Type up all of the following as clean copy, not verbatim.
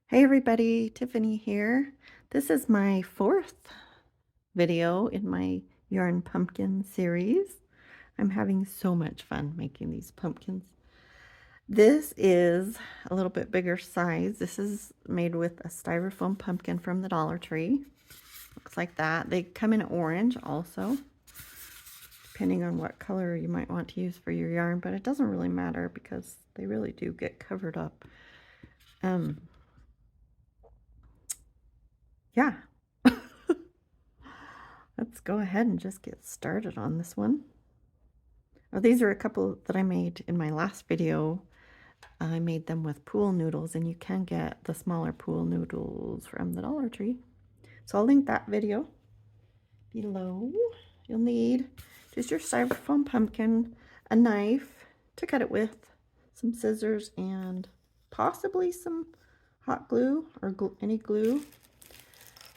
Hey everybody, Tiffany here. This is my fourth video in my yarn pumpkin series. I'm having so much fun making these pumpkins. This is a little bit bigger size. This is made with a styrofoam pumpkin from the Dollar Tree. Looks like that. They come in orange also, depending on what color you might want to use for your yarn, but it doesn't really matter because they really do get covered up. Yeah. Let's go ahead and just get started on this one. Oh, these are a couple that I made in my last video. I made them with pool noodles, and you can get the smaller pool noodles from the Dollar Tree. So I'll link that video below. You'll need just your styrofoam pumpkin, a knife to cut it with, some scissors, and possibly some hot glue or any glue.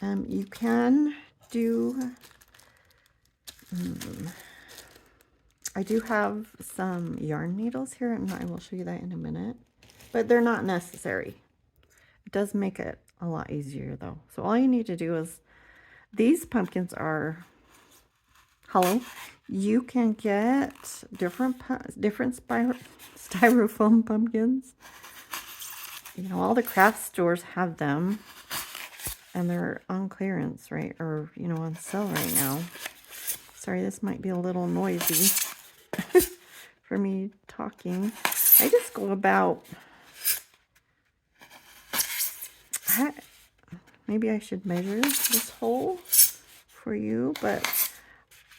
You can do... I do have some yarn needles here, and I will show you that in a minute, but they're not necessary. It does make it a lot easier though. So all you need to do is, these pumpkins are hollow. You can get different styrofoam pumpkins. You know, all the craft stores have them, and they're on clearance, right? Or, you know, on sale right now. Sorry, this might be a little noisy for me talking. I just go about, maybe I should measure this hole for you, but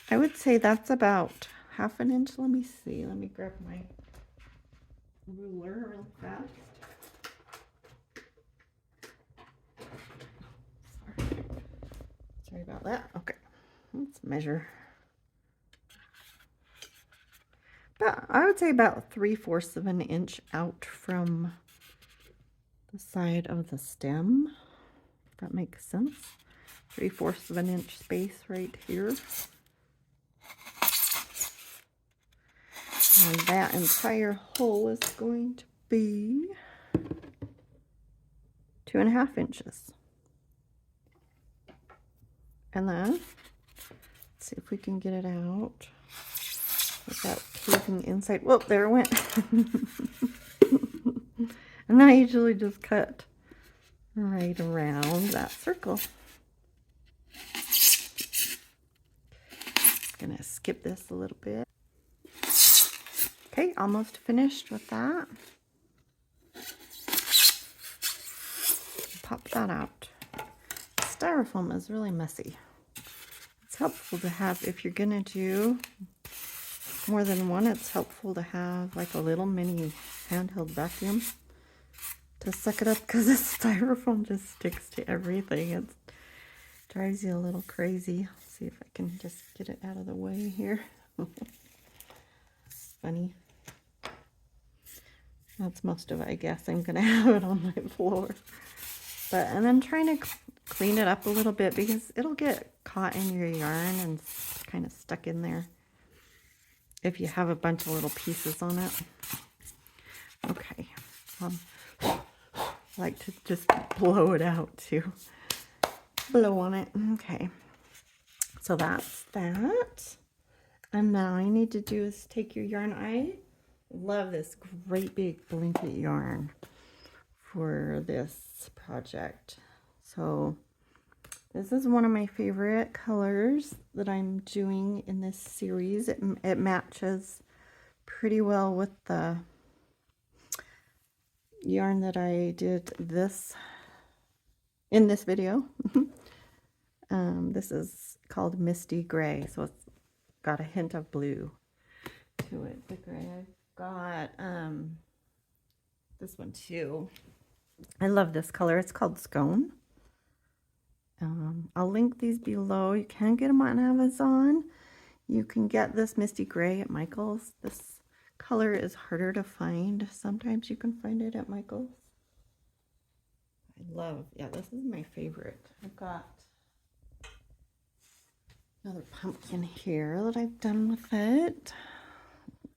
I would say that's about ½ an inch. Let me see. Let me grab my ruler real fast. Sorry about that. Okay, let's measure. But I would say about 3/4 of an inch out from the side of the stem, if that makes sense. 3/4 of an inch space right here. And that entire hole is going to be 2½ inches. And then, let's see if we can get it out without caving inside. Whoop, there it went. And I usually just cut right around that circle. Gonna skip this a little bit. Okay, almost finished with that. Pop that out. Styrofoam is really messy. It's helpful to have, if you're gonna do more than one, it's helpful to have like a little mini handheld vacuum to suck it up, because the styrofoam just sticks to everything. It drives you a little crazy. Let's see if I can just get it out of the way here. Funny. That's most of it, I guess. I'm gonna have it on my floor. But, and then trying to clean it up a little bit, because it'll get caught in your yarn and kind of stuck in there if you have a bunch of little pieces on it. Okay. I like to just blow it out too. Blow on it. Okay. So that's that. And now I need to do is take your yarn. I love this great big blanket yarn for this project. So this is one of my favorite colors that I'm doing in this series. It matches pretty well with the yarn that I did in this video. This is called Misty Gray, so it's got a hint of blue to it. The gray. I've got this one too. I love this color. It's called Scone. I'll link these below. You can get them on Amazon. You can get this Misty Gray at Michael's. This color is harder to find. Sometimes you can find it at Michael's. I love, yeah, this is my favorite. I've got another pumpkin here that I've done with it.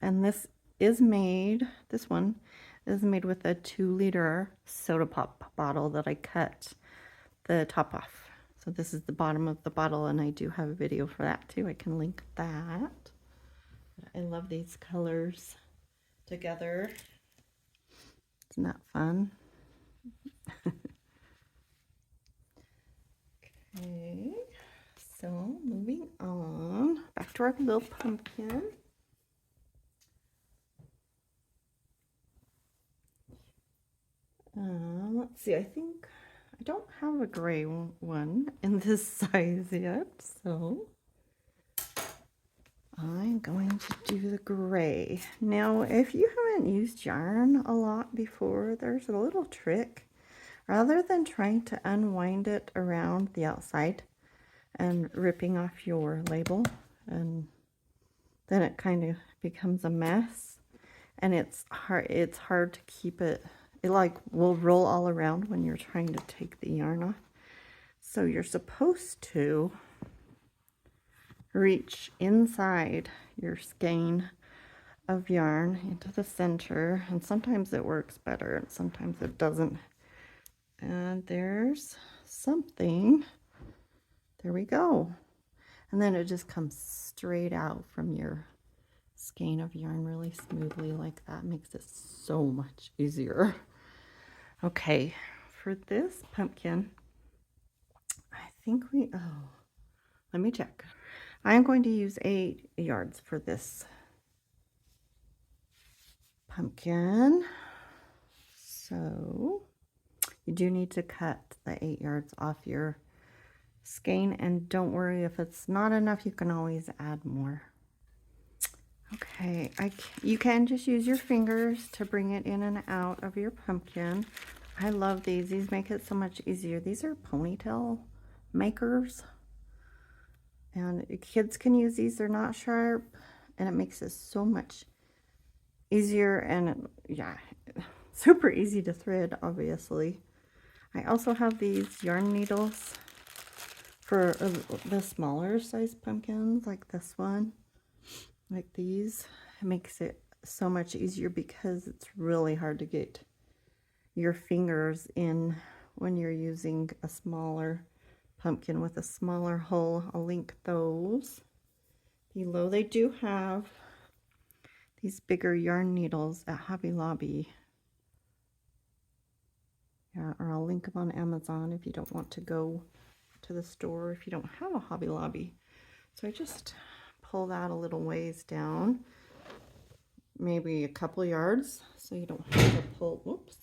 And this is made, this one, This is made with a 2-liter soda pop bottle that I cut the top off. So this is the bottom of the bottle, and I do have a video for that too. I can link that. I love these colors together. Isn't that fun? Okay, so moving on. Back to our little pumpkin. Let's see, I think I don't have a gray one in this size yet, so I'm going to do the gray. Now, if you haven't used yarn a lot before, there's a little trick. Rather than trying to unwind it around the outside and ripping off your label, and then it kind of becomes a mess, and it's hard to keep it. It like will roll all around when you're trying to take the yarn off. So you're supposed to reach inside your skein of yarn into the center, and sometimes it works better and sometimes it doesn't. And there's something. There we go. And then it just comes straight out from your skein of yarn really smoothly like that. Makes it so much easier. Okay, for this pumpkin, I think let me check. I'm going to use 8 yards for this pumpkin. So you do need to cut the 8 yards off your skein, and don't worry if it's not enough, you can always add more. Okay, you can just use your fingers to bring it in and out of your pumpkin. I love these. These make it so much easier. These are ponytail makers, and kids can use these. They're not sharp, and it makes it so much easier, and yeah, super easy to thread, obviously. I also have these yarn needles for the smaller size pumpkins, like this one. Like these. It makes it so much easier because it's really hard to get your fingers in when you're using a smaller pumpkin with a smaller hole. I'll link those below. They do have these bigger yarn needles at Hobby Lobby. Yeah, or I'll link them on Amazon if you don't want to go to the store, if you don't have a Hobby Lobby. So I just pull that a little ways down, maybe a couple yards, so you don't have to pull, whoops,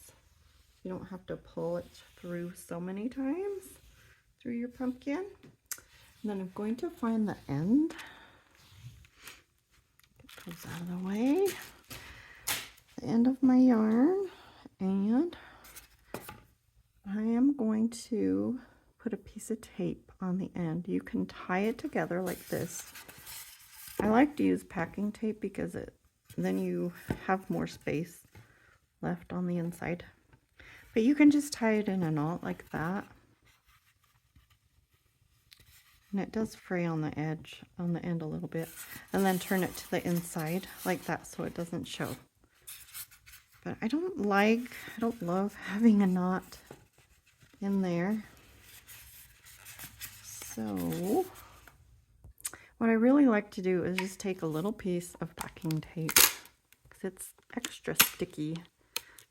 you don't have to pull it through so many times through your pumpkin. And then I'm going to find the end. Get those out of the way. The end of my yarn, and I am going to put a piece of tape on the end. You can tie it together like this. I like to use packing tape because then you have more space left on the inside. But you can just tie it in a knot like that. And it does fray on the edge, on the end a little bit. And then turn it to the inside like that so it doesn't show. But I don't love having a knot in there. So what I really like to do is just take a little piece of packing tape because it's extra sticky.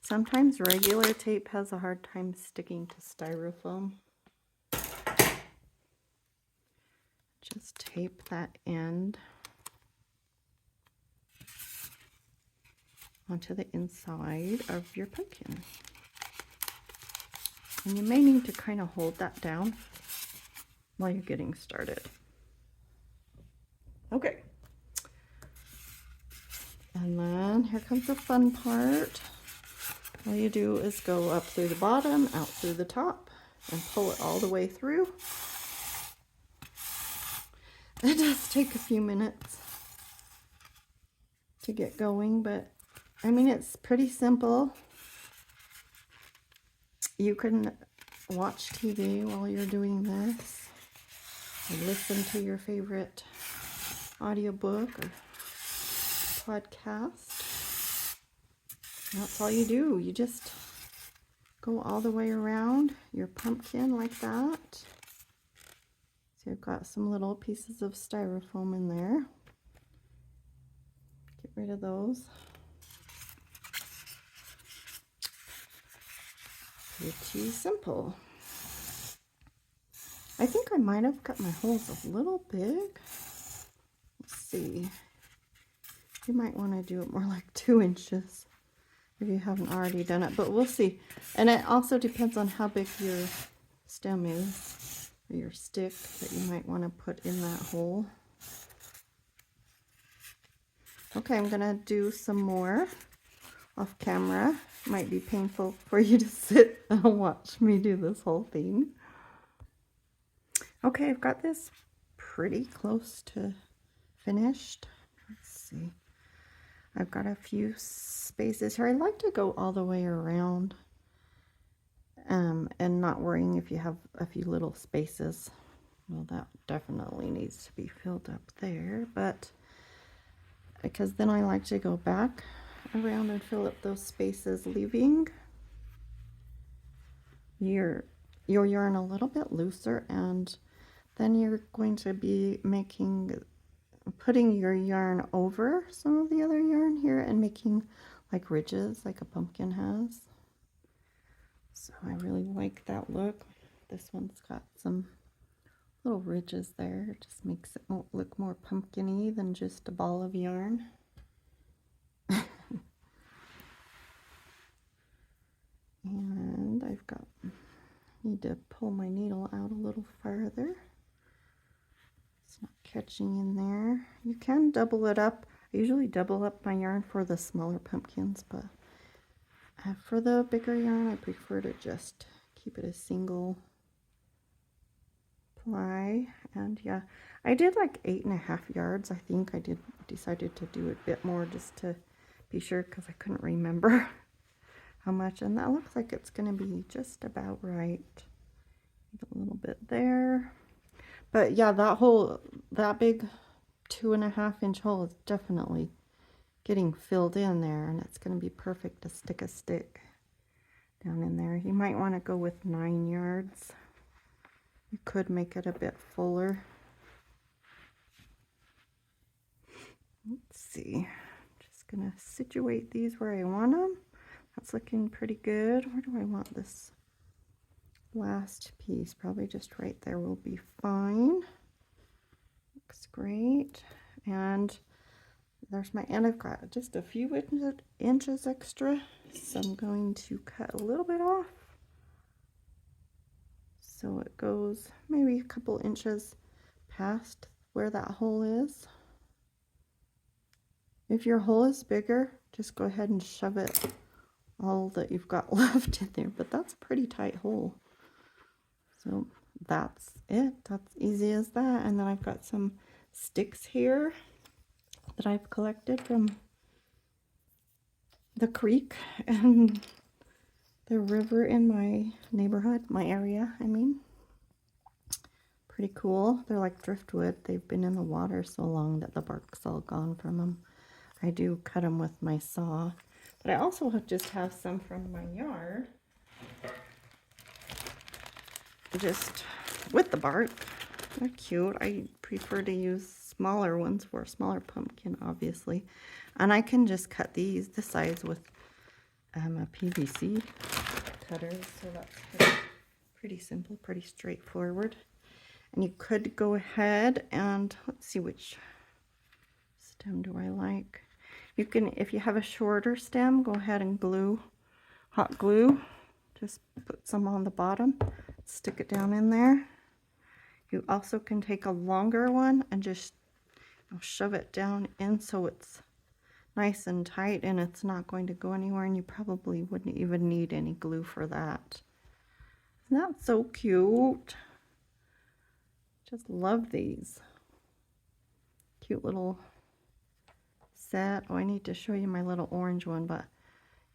Sometimes regular tape has a hard time sticking to styrofoam. Just tape that end onto the inside of your pumpkin. And you may need to kind of hold that down while you're getting started. Okay. And then here comes the fun part. All you do is go up through the bottom, out through the top, and pull it all the way through. It does take a few minutes to get going, but I mean, it's pretty simple. You can watch TV while you're doing this, or listen to your favorite audiobook or podcast. That's all you do. You just go all the way around your pumpkin like that. So I've got some little pieces of styrofoam in there. Get rid of those. Pretty simple. I think I might have cut my holes a little big. Let's see. You might want to do it more like 2 inches if you haven't already done it, but we'll see. And it also depends on how big your stem is, or your stick that you might want to put in that hole. Okay, I'm gonna do some more off camera. Might be painful for you to sit and watch me do this whole thing. Okay, I've got this pretty close to finished. Let's see. I've got a few spaces here. I like to go all the way around and not worrying if you have a few little spaces. Well, that definitely needs to be filled up there, but because then I like to go back around and fill up those spaces, leaving your yarn a little bit looser, and then you're going to be putting your yarn over some of the other yarn here and making like ridges like a pumpkin has. So I really like that look. This one's got some little ridges there. It just makes it look more pumpkin-y than just a ball of yarn. And need to pull my needle out a little farther. It's not catching in there. You can double it up. I usually double up my yarn for the smaller pumpkins, but for the bigger yarn, I prefer to just keep it a single ply. And yeah, I did like 8.5 yards. I think I decided to do a bit more just to be sure, because I couldn't remember how much, and that looks like it's going to be just about right. A little bit there, but yeah, that big 2.5-inch hole is definitely getting filled in there, and it's going to be perfect to stick a stick down in there. You might want to go with 9 yards. You could make it a bit fuller. Let's see, just gonna situate these where I want them. That's looking pretty good. Where do I want this last piece? Probably just right there will be fine. Looks great. And there's my end. I've got just a few inches extra, so I'm going to cut a little bit off so it goes maybe a couple inches past where that hole is. If your hole is bigger, just go ahead and shove it all that you've got left in there, but that's a pretty tight hole. So that's it. That's easy as that. And then I've got some sticks here that I've collected from the creek and the river in my neighborhood, my area, I mean. Pretty cool. They're like driftwood. They've been in the water so long that the bark's all gone from them. I do cut them with my saw, but I also just have some from my yard, just with the bark. They're cute. I prefer to use smaller ones for a smaller pumpkin, obviously. And I can just cut these this size with a PVC cutter, so that's pretty simple, pretty straightforward. And you could go ahead and, let's see, which stem do I like? You can, if you have a shorter stem, go ahead and hot glue. Just put some on the bottom, stick it down in there. You also can take a longer one and just shove it down in so it's nice and tight and it's not going to go anywhere, and you probably wouldn't even need any glue for that. Isn't that so cute? Just love these. Cute little set. Oh, I need to show you my little orange one, but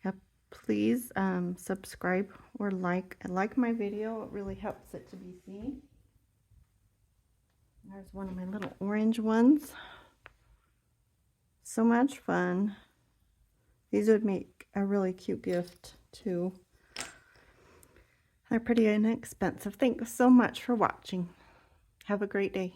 yeah, please subscribe or like my video. It really helps it to be seen. There's one of my little orange ones. So much fun. These would make a really cute gift too. They're pretty inexpensive. Thanks so much for watching. Have a great day.